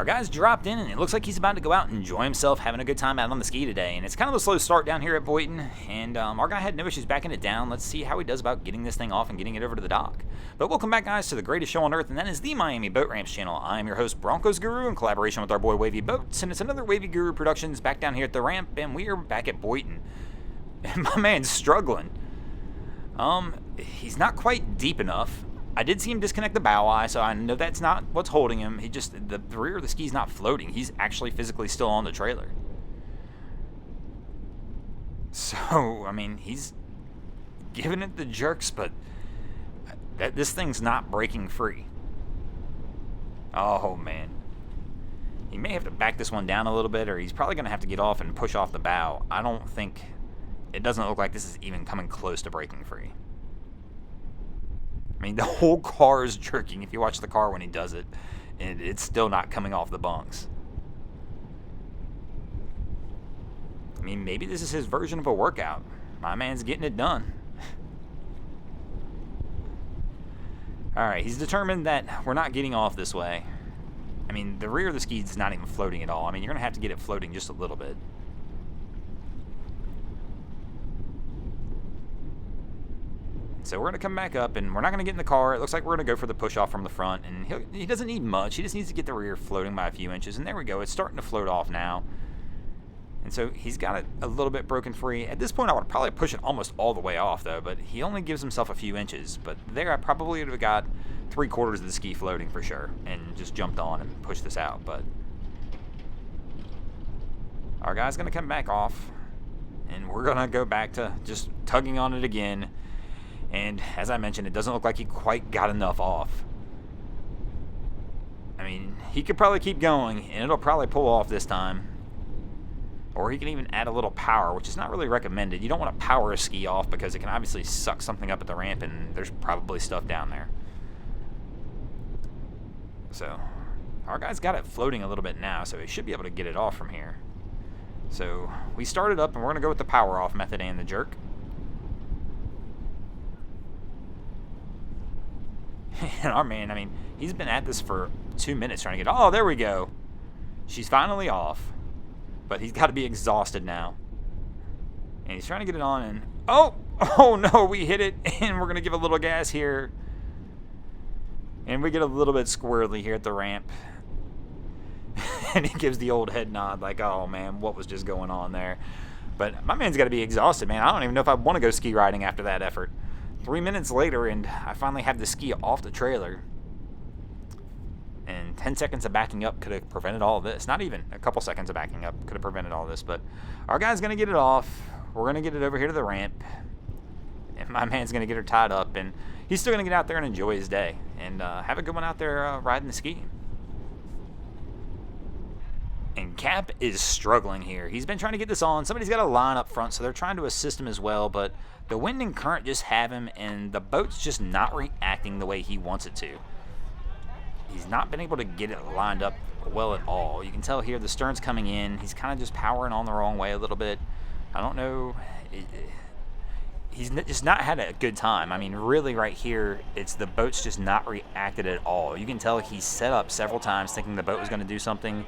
Our guy's dropped in, and it looks like he's about to go out and enjoy himself, having a good time out on the ski today. And it's kind of a slow start down here at Boynton, and our guy had no issues backing it down. Let's see how he does about getting this thing off and getting it over to the dock. But welcome back, guys, to the greatest show on earth, and that is the Miami Boat Ramps channel. I am your host, Broncos Guru, in collaboration with our boy Wavy Boats, and it's another Wavy Guru Productions back down here at the ramp, and we are back at Boynton. And my man's struggling. He's not quite deep enough. I did see him disconnect the bow eye, so I know that's not what's holding him. The rear of the ski's not floating. He's actually physically still on the trailer. So, I mean, he's giving it the jerks, but this thing's not breaking free. Oh, man. He may have to back this one down a little bit, or he's probably going to have to get off and push off the bow. I don't think... It doesn't look like this is even coming close to breaking free. I mean, the whole car is jerking if you watch the car when he does it, and it's still not coming off the bunks. I mean, maybe this is his version of a workout. My man's getting it done. Alright, he's determined that we're not getting off this way. I mean, the rear of the ski is not even floating at all. I mean, you're going to have to get it floating just a little bit. So we're going to come back up, and we're not going to get in the car. It looks like we're going to go for the push-off from the front, and he doesn't need much. He just needs to get the rear floating by a few inches, and there we go. It's starting to float off now. And so he's got it a little bit broken free. At this point, I would probably push it almost all the way off, though, but he only gives himself a few inches. But there, I probably would have got 3/4 of the ski floating for sure, and just jumped on and pushed this out. But our guy's going to come back off, and we're going to go back to just tugging on it again. And as I mentioned, it doesn't look like he quite got enough off. I mean, he could probably keep going, and it'll probably pull off this time. Or he can even add a little power, which is not really recommended. You don't want to power a ski off because it can obviously suck something up at the ramp, and there's probably stuff down there. So, our guy's got it floating a little bit now, so he should be able to get it off from here. So, we started up, and we're going to go with the power off method and the jerk. And our man, I mean, he's been at this for 2 minutes trying to get... Oh, there we go. She's finally off. But he's got to be exhausted now. And he's trying to get it on, and... Oh no, we hit it, and we're going to give a little gas here. And we get a little bit squirrely here at the ramp. And he gives the old head nod, like, oh, man, what was just going on there? But my man's got to be exhausted, man. I don't even know if I want to go ski riding after that effort. 3 minutes later, and I finally have the ski off the trailer. And 10 seconds of backing up could have prevented all of this. Not even a couple seconds of backing up could have prevented all this. But our guy's going to get it off. We're going to get it over here to the ramp. And my man's going to get her tied up. And he's still going to get out there and enjoy his day. And have a good one out there riding the ski. And Cap is struggling here. He's been trying to get this on. Somebody's got a line up front, so they're trying to assist him as well. But the wind and current just have him, and the boat's just not reacting the way he wants it to. He's not been able to get it lined up well at all. You can tell here the stern's coming in. He's kind of just powering on the wrong way a little bit. I don't know. He's just not had a good time. I mean, really right here, it's the boat's just not reacted at all. You can tell he's set up several times thinking the boat was going to do something,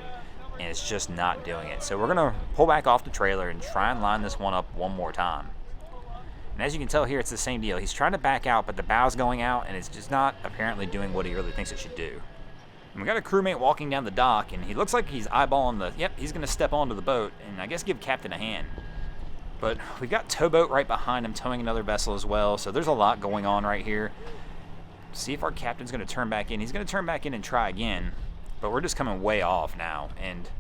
and it's just not doing it. So we're going to pull back off the trailer and try and line this one up one more time. And as you can tell here, it's the same deal. He's trying to back out, but the bow's going out, and it's just not apparently doing what he really thinks it should do. And we got a crewmate walking down the dock, and he looks like he's eyeballing the... Yep, he's going to step onto the boat, and I guess give Captain a hand. But we've got towboat right behind him, towing another vessel as well, so there's a lot going on right here. See if our captain's going to turn back in. He's going to turn back in and try again, but we're just coming way off now, and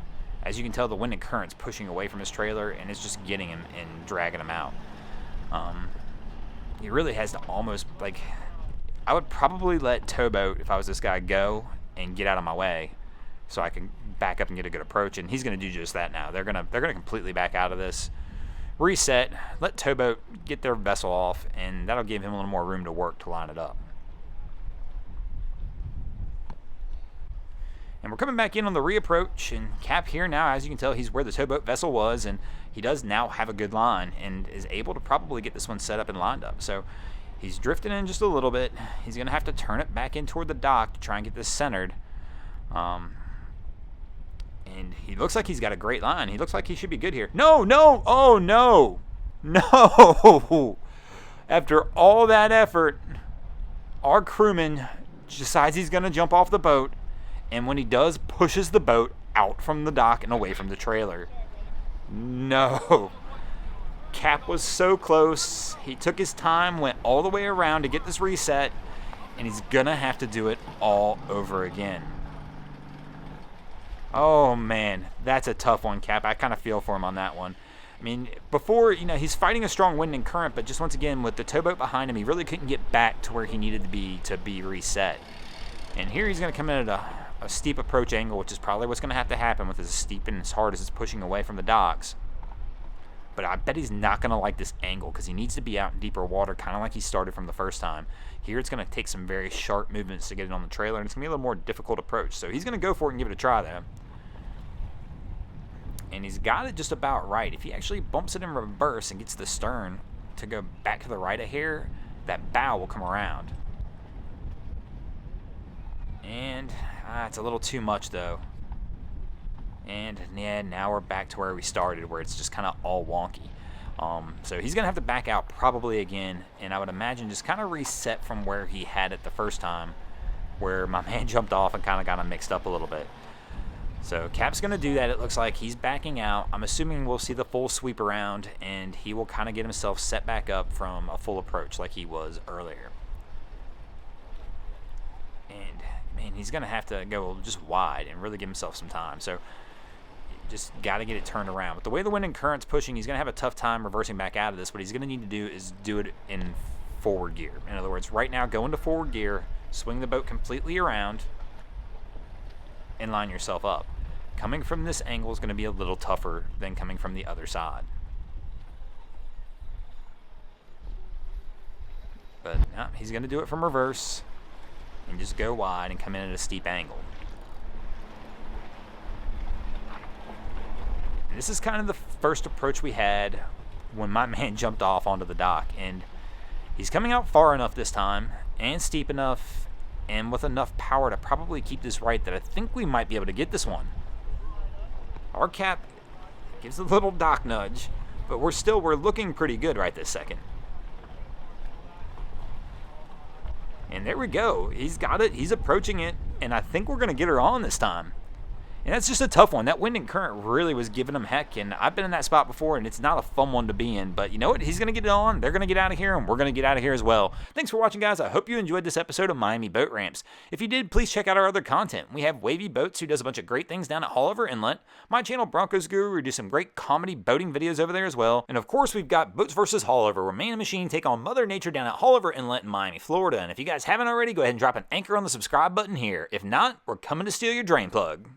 as you can tell, the wind and current's pushing away from his trailer, and it's just getting him and dragging him out. He really has to almost, like, I would probably let towboat, if I was this guy, go and get out of my way so I can back up and get a good approach, and he's going to do just that now. They're going to completely back out of this, reset, let towboat get their vessel off, and that'll give him a little more room to work to line it up. And we're coming back in on the reapproach, and Cap here now, as you can tell, he's where the towboat vessel was, and he does now have a good line and is able to probably get this one set up and lined up. So he's drifting in just a little bit. He's going to have to turn it back in toward the dock to try and get this centered. And he looks like he's got a great line. He looks like he should be good here. No, no, oh no, no. After all that effort, our crewman decides he's going to jump off the boat. And when he does, pushes the boat out from the dock and away from the trailer. No. Cap was so close. He took his time, went all the way around to get this reset, and he's going to have to do it all over again. Oh, man, that's a tough one, Cap. I kind of feel for him on that one. I mean, before, he's fighting a strong wind and current, but just once again, with the towboat behind him, he really couldn't get back to where he needed to be reset. And here he's going to come in at a steep approach angle, which is probably what's going to have to happen with as steep and as hard as it's pushing away from the docks. But I bet he's not going to like this angle because he needs to be out in deeper water, kind of like he started from the first time. Here it's going to take some very sharp movements to get it on the trailer, and it's going to be a little more difficult approach. So he's going to go for it and give it a try, though. And he's got it just about right. If he actually bumps it in reverse and gets the stern to go back to the right a hair, that bow will come around. And it's a little too much, though. And yeah, now we're back to where we started, where it's just kind of all wonky. So he's going to have to back out probably again, and I would imagine just kind of reset from where he had it the first time, where my man jumped off and kind of got him mixed up a little bit. So Cap's going to do that. It looks like he's backing out. I'm assuming we'll see the full sweep around, and he will kind of get himself set back up from a full approach like he was earlier. And, man, he's going to have to go just wide and really give himself some time. So just got to get it turned around. But the way the wind and current's pushing, he's going to have a tough time reversing back out of this. What he's going to need to do is do it in forward gear. In other words, right now, go into forward gear, swing the boat completely around, and line yourself up. Coming from this angle is going to be a little tougher than coming from the other side. But no, he's going to do it from reverse and just go wide and come in at a steep angle. And this is kind of the first approach we had when my man jumped off onto the dock. And he's coming out far enough this time and steep enough and with enough power to probably keep this right that I think we might be able to get this one. Our Cap gives a little dock nudge, but we're looking pretty good right this second. And there we go. He's got it. He's approaching it, and I think we're going to get her on this time. And that's just a tough one. That wind and current really was giving him heck, and I've been in that spot before, and it's not a fun one to be in. But you know what? He's going to get it on. They're going to get out of here, and we're going to get out of here as well. Thanks for watching, guys. I hope you enjoyed this episode of Miami Boat Ramps. If you did, please check out our other content. We have Wavy Boats, who does a bunch of great things down at Haulover Inlet. My channel, Broncos Guru, we do some great comedy boating videos over there as well. And of course, we've got Boats vs. Haulover, where man and machine take on Mother Nature down at Haulover Inlet in Miami, Florida. And if you guys haven't already, go ahead and drop an anchor on the subscribe button here. If not, we're coming to steal your drain plug.